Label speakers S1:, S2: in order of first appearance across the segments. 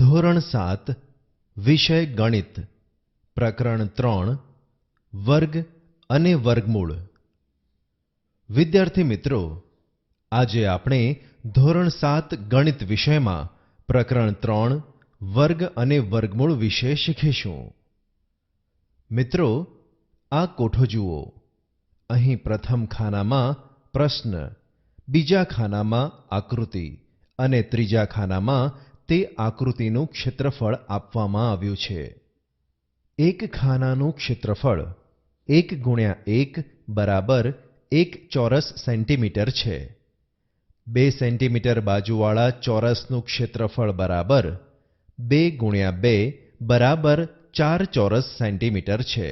S1: ધોરણ 7 વિષય ગણિત પ્રકરણ 3 વર્ગ અને વર્ગમૂળ. વિદ્યાર્થી મિત્રો, આજે આપણે ધોરણ 7 ગણિત વિષયમાં પ્રકરણ 3 વર્ગ અને વર્ગમૂળ વિશે શીખીશું. મિત્રો, આ કોઠો જુઓ. અહીં પ્રથમ ખાનામાં પ્રશ્ન, બીજા ખાનામાં આકૃતિ અને ત્રીજા ખાનામાં તે આકૃતિનું ક્ષેત્રફળ આપવામાં આવ્યું છે. એક ખાનાનું ક્ષેત્રફળ 1 × 1 બરાબર 1 ચોરસ સેન્ટીમીટર છે. 2 સેન્ટીમીટર બાજુવાળા ચોરસનું ક્ષેત્રફળ બરાબર 2 × 2 બરાબર 4 ચોરસ સેન્ટીમીટર છે.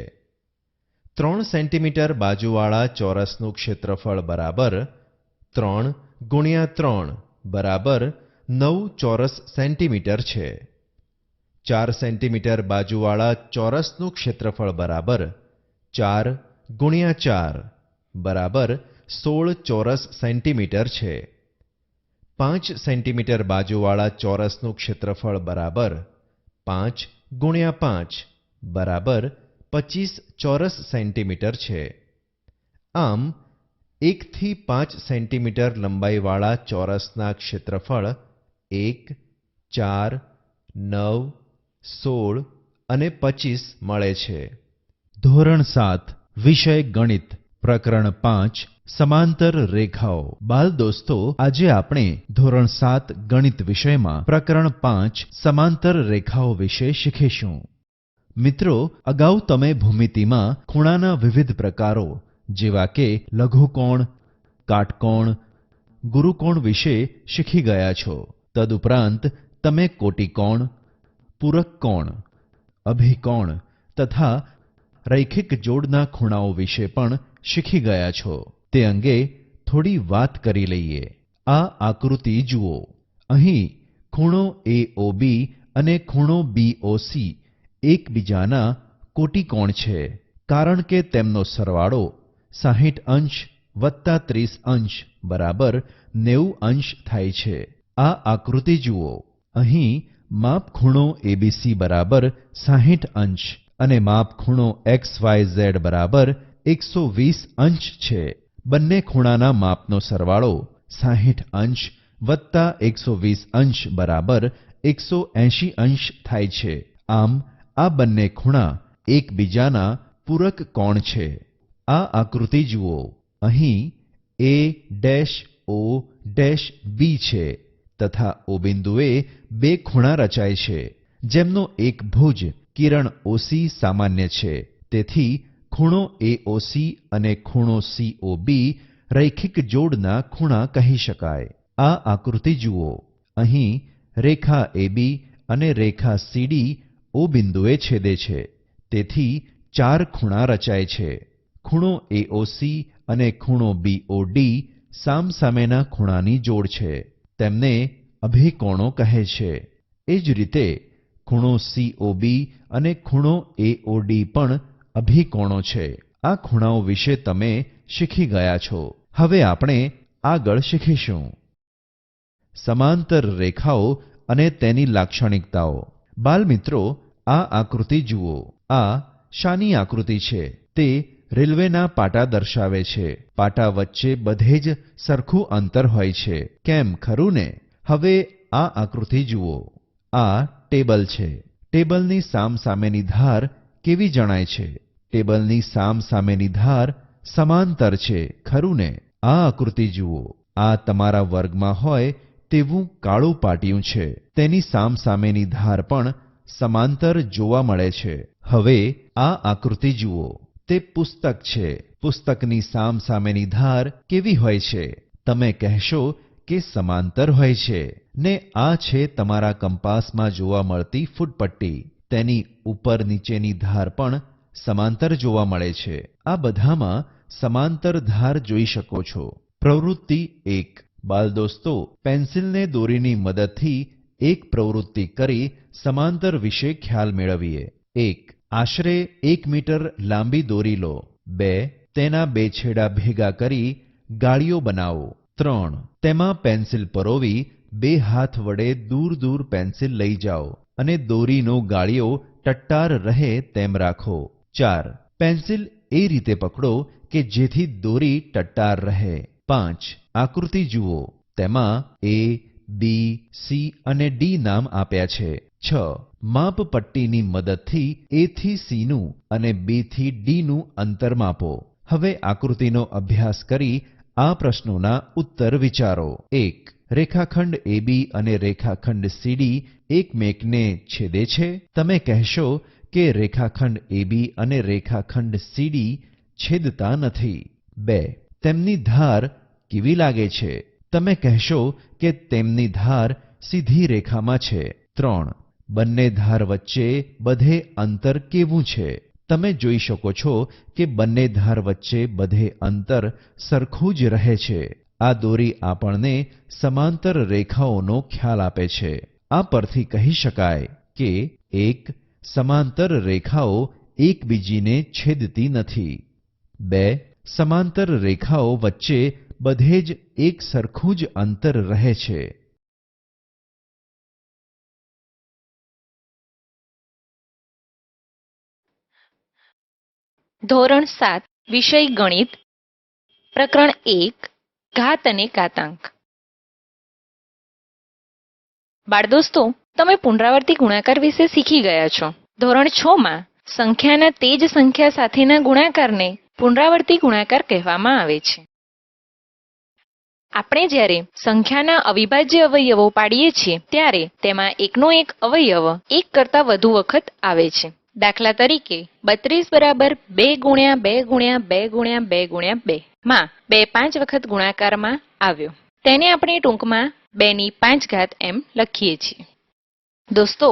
S1: 3 સેન્ટીમીટર બાજુવાળા ચોરસનું ક્ષેત્રફળ બરાબર 3 × 3 બરાબર 9 ચોરસ સેન્ટીમીટર છે. 4 સેન્ટીમીટર બાજુવાળા ચોરસનું ક્ષેત્રફળ બરાબર 4 × 4 બરાબર 16 ચોરસ સેન્ટીમીટર છે. 5 સેન્ટીમીટર બાજુવાળા ચોરસનું ક્ષેત્રફળ બરાબર 5 × 5 બરાબર 25 ચોરસ સેન્ટીમીટર છે. આમ 1 થી 5 સેન્ટીમીટર લંબાઈવાળા ચોરસના ક્ષેત્રફળ 1, 4, 9, 16 અને 25 મળે છે. ધોરણ 7 વિષય ગણિત પ્રકરણ 5 સમાંતર રેખાઓ. બાલ દોસ્તો, આજે આપણે ધોરણ 7 ગણિત વિષયમાં પ્રકરણ 5 સમાંતર રેખાઓ વિશે શીખીશું. મિત્રો, અગાઉ તમે ભૂમિતિમાં ખૂણાના વિવિધ પ્રકારો જેવા કે લઘુકોણ, કાટકોણ, ગુરુકોણ વિશે શીખી ગયા છો. તદુપરાંત તમે કોટિકોણ, પૂરક કોણ, અભિકોણ તથા રૈખિક જોડના ખૂણાઓ વિશે પણ શીખી ગયા છો. તે અંગે થોડી વાત કરી લઈએ. આ આકૃતિ જુઓ. અહીં ખૂણો AOB અને ખૂણો BOC એકબીજાના કોટિકોણ છે, કારણ કે તેમનો સરવાળો 60 અંશ વત્તા 30 અંશ બરાબર 90 અંશ થાય છે. આ આકૃતિ જુઓ. અહીં માપ ખૂણો ABC બરાબર 60 અંશ અને માપ ખૂણો XYZ બરાબર 120 અંશ છે. બંને ખૂણાના માપનો સરવાળો 60 અંશ વત્તા 120 અંશ બરાબર 180 અંશ થાય છે. આમ આ બંને ખૂણા એકબીજાના પૂરક કોણ છે. આ આકૃતિ જુઓ. અહીં A-O-B છે તથા O બિંદુએ બે ખૂણા રચાય છે, જેમનો એક ભુજ કિરણ OC સામાન્ય છે. તેથી ખૂણો AOC અને ખૂણો COB રૈખિક જોડના ખૂણા કહી શકાય. આ આકૃતિ જુઓ. અહીં રેખા AB અને રેખા CD O બિંદુએ છેદે છે. તેથી 4 ખૂણા રચાય છે. ખૂણો AOC અને ખૂણો BOD સામસામેના ખૂણાની જોડ છે. તેમને અભિકોણો કહે છે. એ જ રીતે ખૂણો COB અને ખૂણો AOD પણ અભિકોણો છે. આ ખૂણાઓ વિશે તમે શીખી ગયા છો. હવે આપણે આગળ શીખીશું. સમાંતર રેખાઓ અને તેની લાક્ષણિકતાઓ. બાલમિત્રો, આ આકૃતિ જુઓ. આ શાની આકૃતિ છે? તે રેલવેના પાટા દર્શાવે છે. પાટા વચ્ચે બધે જ સરખું અંતર હોય છે. કેમ, ખરું ને? હવે આ આકૃતિ જુઓ. આ ટેબલ છે. ટેબલની સામસામેની ધાર કેવી જણાય છે? ટેબલની સામસામેની ધાર સમાંતર છે, ખરું ને? આ આકૃતિ જુઓ. આ તમારા વર્ગમાં હોય તેવું કાળું પાટિયું છે. તેની સામસામેની ધાર પણ સમાંતર જોવા મળે છે. હવે આ આકૃતિ જુઓ. તે પુસ્તક છે. પુસ્તકની સામસામેની ધાર કેવી હોય છે? તમે કહેશો કે સમાંતર હોય છે ને. આ છે તમારા કંપાસમાં જોવા મળતી ફૂટપટ્ટી. તેની ઉપર નીચેની ધાર પણ સમાંતર જોવા મળે છે. આ બધામાં સમાંતર ધાર જોઈ શકો છો. પ્રવૃત્તિ 1. બાલ દોસ્તો, પેન્સિલને દોરીની મદદથી એક પ્રવૃત્તિ કરી સમાંતર વિશે ખ્યાલ મેળવીએ. 1. આશરે 1 મીટર લાંબી દોરી લો. 2. તેના બે છેડા ભેગા કરી ગાળીઓ બનાવો. 3. તેમાં પેન્સિલ પરોવી બે હાથ વડે દૂર દૂર પેન્સિલ લઈ જાઓ અને દોરીનો ગાળિયો ટટ્ટાર રહે તેમ રાખો. 4. પેન્સિલ એ રીતે પકડો કે જેથી દોરી ટટ્ટાર રહે. 5. આકૃતિ જુઓ. તેમાં A, B, C અને D નામ આપ્યા છે. 6. માપપટ્ટીની મદદથી A થી C નું અને B થી D નું અંતર માપો. હવે આકૃતિનો અભ્યાસ કરી આ પ્રશ્નોના ઉત્તર વિચારો. 1. રેખાખંડ AB અને રેખાખંડ CD એકમેકને છેદે છે? તમે કહેશો કે રેખાખંડ AB અને રેખાખંડ CD છેદતા નથી. 2. તેમની ધાર કેવી લાગે છે? તમે કહેશો કે તેમની ધાર સીધી રેખામાં છે. 3. બંને ધાર વચ્ચે બધે અંતર કેવું છે? તમે જોઈ શકો છો કે બંને ધાર વચ્ચે બધે અંતર સરખું જ રહે છે. આ દોરી આપણને સમાંતર રેખાઓનો ખ્યાલ આપે છે. આ પરથી કહી શકાય કે 1. સમાંતર રેખાઓ એકબીજીને છેદતી નથી. 2. સમાંતર રેખાઓ વચ્ચે બધે જ એક સરખું જ અંતર રહે છે.
S2: ધોરણ 7 વિષય ગણિત પ્રકરણ 1 ઘાત અને ઘાતાંક. બાળદોસ્તો, તમે પુનરાવર્તી ગુણાકાર વિશે શીખી ગયા છો. ધોરણ 6 માં સંખ્યાના તે જ સંખ્યા સાથેના ગુણાકારને પુનરાવર્તી ગુણાકાર કહેવામાં આવે છે. આપણે જ્યારે સંખ્યાના અવિભાજ્ય અવયવો પાડીએ છીએ ત્યારે તેમાં એકનો એક અવયવ એક કરતાં વધુ વખત આવે છે. દાખલા તરીકે 32 બરાબર 2 ગુણ્યા 2 ગુણ્યા 2 ગુણ્યા 2 ગુણ્યા 2 માં 2 5 વખત ગુણાકારમાં આવ્યો. તેને આપણે ટૂંકમાં 2 ની 5 ઘાત એમ લખીએ છીએ. દોસ્તો,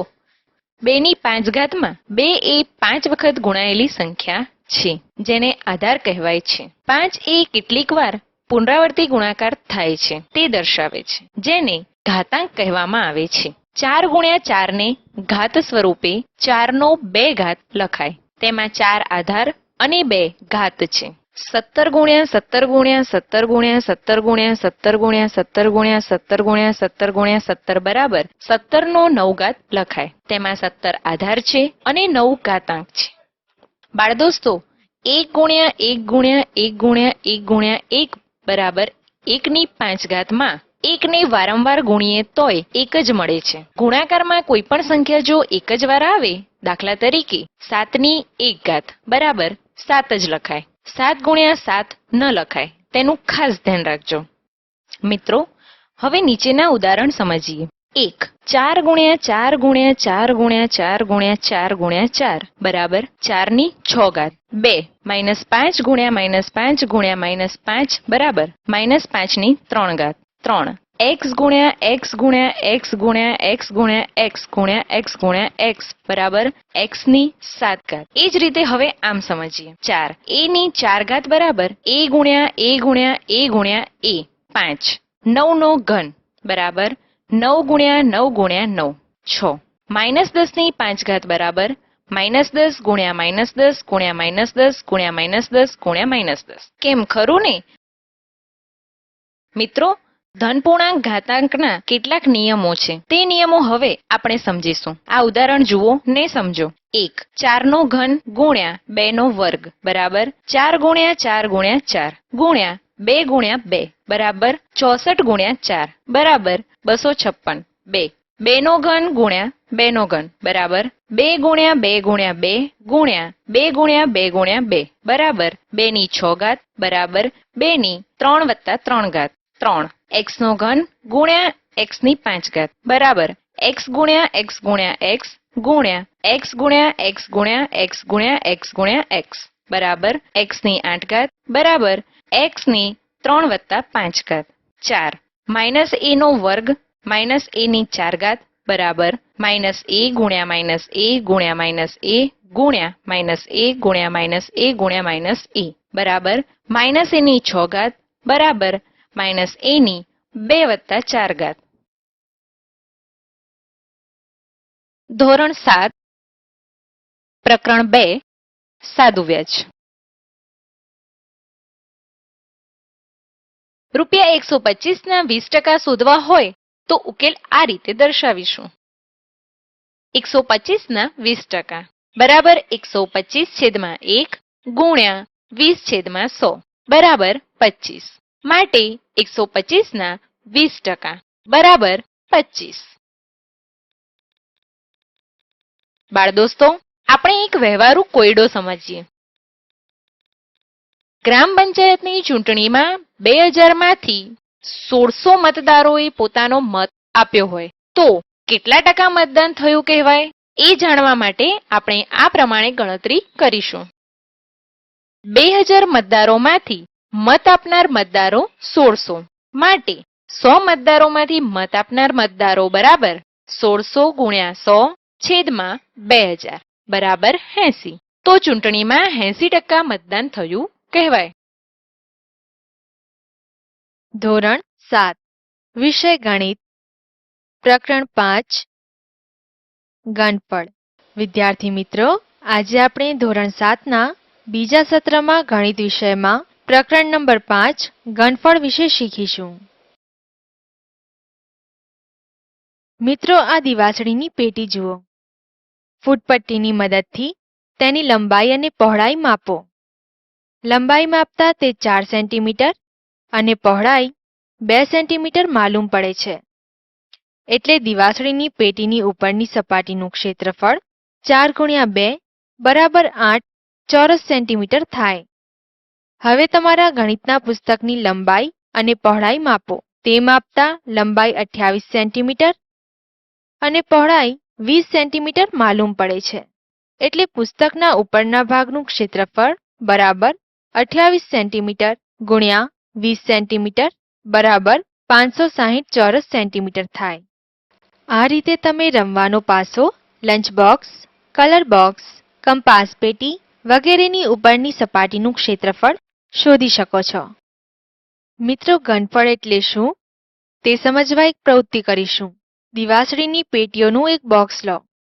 S2: 2 ની 5 ઘાતમાં 2 એ 5 વખત ગુણાયેલી સંખ્યા છે, જેને આધાર કહેવાય છે. 5 એ કેટલીક વાર પુનરાવર્તી ગુણાકાર થાય છે તે દર્શાવે છે, જેને ઘાતાંક કહેવામાં આવે છે. 4 ગુણ્યા 4 ને ઘાત સ્વરૂપે 4 નો 2 ઘાત લખાય. તેમાં 4 આધાર અને 2 ઘાત છે. 17 ગુણ્યા 17 ગુણ્યા 17 ગુણ્યા 17 ગુણ્યા 17 ગુણ્યા 17 ગુણ્યા 17 ગુણ્યા 17 ગુણ્યા 17 બરાબર 17 નો 9 ઘાત લખાય. તેમાં 17 આધાર છે અને 9 ઘાતાંક છે. બાળદોસ્તો, 1 ગુણ્યા 1 ગુણ્યા 1 ગુણ્યા 1 ગુણ્યા 1 બરાબર 1 ની 5 ઘાતમાં 1 ને વારંવાર ગુણીએ તોય 1 જ મળે છે. ગુણાકારમાં કોઈ પણ સંખ્યા જો એક જ વાર આવે, દાખલા તરીકે 7 ની 1 ઘાત બરાબર 7 જ લખાય. 7 ગુણ્યા 7 ન લખાય, તેનું ખાસ ધ્યાન રાખજો. મિત્રો, હવે નીચેના ઉદાહરણ સમજીએ. 1. 4 ગુણ્યા 4 ગુણ્યા 4 ગુણ્યા 4 ગુણ્યા 4 ગુણ્યા 4 બરાબર 4 ની 6 ઘાત. 2. -5 ગુણ્યા -5 ગુણ્યા -5 બરાબર -5 ની 3 ઘાત. 3. x ગુણ્યા x ગુણ્યા x ગુણ્યા x ગુણ્યા x ગુણ્યા x ગુણ્યા x બરાબર x ની 7 ઘાત. એ જ રીતે હવે આમ સમજીએ. 4. a ની 4 ઘાત બરાબર a ગુણ્યા a ગુણ્યા a ગુણ્યા a 5. 9 નો ઘન બરાબર 9 ગુણ્યા 9 ગુણ્યા 9 6. -10 ની 5 ઘાત બરાબર -10 ગુણ્યા -10 ગુણ્યા -10 ગુણ્યા -10 ગુણ્યા -10. કેમ, ખરું ને? મિત્રો, ધન પૂર્ણાંક ઘાતાંકના કેટલાક નિયમો છે. તે નિયમો હવે આપણે સમજીશું. આ ઉદાહરણ જુઓ ને સમજો. 1. 4 નો ઘન ગુણ્યા 2 નો વર્ગ બરાબર 4 ગુણ્યા 4 ગુણ્યા 4 ગુણ્યા 2 ગુણ્યા 2 બરાબર 64 ગુણ્યા 4 બરાબર 256. 2. 2 નો ઘન ગુણ્યા 2 નો ઘન બરાબર 2 ગુણ્યા 2 ગુણ્યા 2 ગુણ્યા 2 ગુણ્યા 2 ગુણ્યા 2 બરાબર 2 ની 6 ઘાત બરાબર 2 ની 3 વત્તા 3 ઘાત. 3. x નો ઘન ગુણ્યા x ની 5 ઘાત બરાબર x ગુણ્યા x ગુણ્યા x ગુણ્યા x ગુણ્યા x ગુણ્યા x ગુણ્યા x ગુણ્યા x બરાબર x ની 8 ઘાત બરાબર x ની 3 વત્તા 5 ઘાત. 4. -a નો વર્ગ -a ની 4 ઘાત બરાબર -a ગુણ્યા -a ગુણ્યા -a ગુણ્યા -a ગુણ્યા -a ગુણ્યા -a બરાબર -a ની 6 ઘાત બરાબર -a ની 2 વત્તા 4 ઘાત. ધોરણ 7 પ્રકરણ 2 સાદું વ્યાજ. ₹125 ના 20% શોધવા હોય તો ઉકેલ આ રીતે દર્શાવીશું. 125 ના 20% બરાબર 125/1 ગુણ્યા 20/100 બરાબર 25. માટે 125 ના 20% બરાબર 25. બાળ દોસ્તો, આપણે એક વ્યવહારુ કોયડો સમજીએ. ગ્રામ પંચાયતની ચૂંટણીમાં 2000 માંથી 1600 મતદારોએ પોતાનો મત આપ્યો હોય તો કેટલા ટકા મતદાન થયું કહેવાય? એ જાણવા માટે આપણે આ પ્રમાણે ગણતરી કરીશું. 2000 મતદારોમાંથી મત આપનાર મતદારો 1600 માટે 100 મતદારોમાંથી મત આપનાર મતદારો બરાબર 1600 ગુણ્યા 100 છેદમાં 2000 બરાબર 80. તો ચૂંટણીમાં 80% મતદાન થયું કહેવાય.
S3: ધોરણ 7 વિષય ગણિત પ્રકરણ 5 ઘનફળ. વિદ્યાર્થી મિત્રો, આજે આપણે ધોરણ 7 ના બીજા સત્રમાં ગણિત વિષયમાં પ્રકરણ નંબર 5 ઘનફળ વિશે શીખીશું. મિત્રો, આ દિવાસળીની પેટી જુઓ. ફૂટપટ્ટીની મદદથી તેની લંબાઈ અને પહોળાઈ માપો. લંબાઈ માપતા તે 4 સેન્ટીમીટર અને પહોળાઈ 2 સેન્ટીમીટર માલુમ પડે છે. એટલે દિવાસળીની પેટીની ઉપરની સપાટીનું ક્ષેત્રફળ 4 ગુણ્યા 2 બરાબર 8 ચોરસ સેન્ટીમીટર થાય. હવે તમારા ગણિતના પુસ્તકની લંબાઈ અને પહોળાઈ માપો. તે માપતા લંબાઈ 28 સેન્ટીમીટર અને પહોળાઈ 20 સેન્ટીમીટર માલુમ પડે છે. એટલે પુસ્તકના ઉપરના ભાગનું ક્ષેત્રફળ બરાબર 28 સેન્ટીમીટર ગુણ્યા 20 સેન્ટીમીટર બરાબર 560 ચોરસ સેન્ટીમીટર થાય. આ રીતે તમે રમવાનો પાસો, lunch box, colour box, compass પેટી વગેરેની ઉપરની સપાટીનું ક્ષેત્રફળ શોધી શકો છો. મિત્રો, ઘનફળ એટલે શું તે સમજવા એક પ્રવૃત્તિ કરીશું. દિવાસળીની પેટીઓનું એક બોક્સ લો.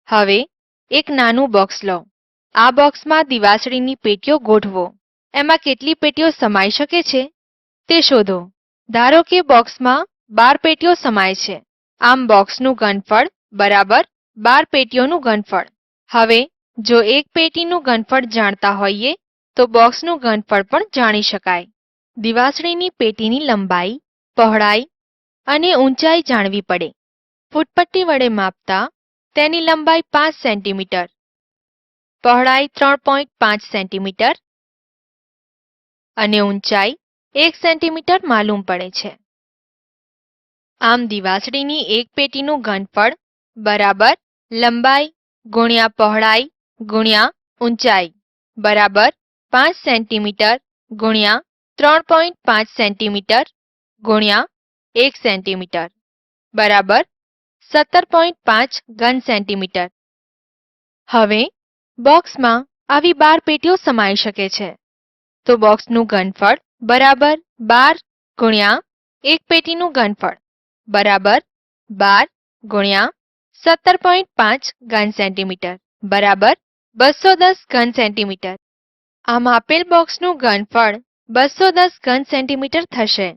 S3: હવે એક નાનું બોક્સ લો. આ બોક્સમાં દિવાસળીની પેટીઓ ગોઠવો. એમાં કેટલી પેટીઓ સમાઈ શકે છે તે શોધો. ધારો કે બોક્સમાં 12 પેટીઓ સમાય છે. આમ બોક્સનું ઘનફળ બરાબર 12 પેટીઓનું ઘનફળ. હવે જો એક પેટીનું ઘનફળ જાણતા હોઈએ તો બોક્સનું ઘનફળ પણ જાણી શકાય. દિવાસળીની પેટીની લંબાઈ, પહોળાઈ અને ઊંચાઈ જાણવી પડે. ફૂટપટ્ટી વડે માપતા તેની લંબાઈ 5 સેન્ટીમીટર, પહોળાઈ 3.5 સેન્ટીમીટર અને ઊંચાઈ 1 સેન્ટીમીટર માલુમ પડે છે. આમ દિવાસળીની એક પેટીનું ઘનફળ બરાબર લંબાઈ ગુણ્યા પહોળાઈ ગુણ્યા ઊંચાઈ બરાબર 5 સેન્ટીમીટર ગુણ્યા 3.5 સેન્ટીમીટર ગુણ્યા 1 સેન્ટીમીટર બરાબર 17.5 ઘન સેન્ટીમીટર. હવે બોક્સમાં આવી 12 પેટીઓ સમાઈ શકે છે. તો બોક્સનું ઘનફળ બરાબર 12 ગુણ્યા એક પેટીનું ઘનફળ બરાબર 12 ગુણ્યા 17.5 ઘન સેન્ટીમીટર બરાબર 210 ઘન સેન્ટીમીટર. આમ આપેલ બોક્સનું ઘનફળ 210 ઘન સેન્ટીમીટર થશે.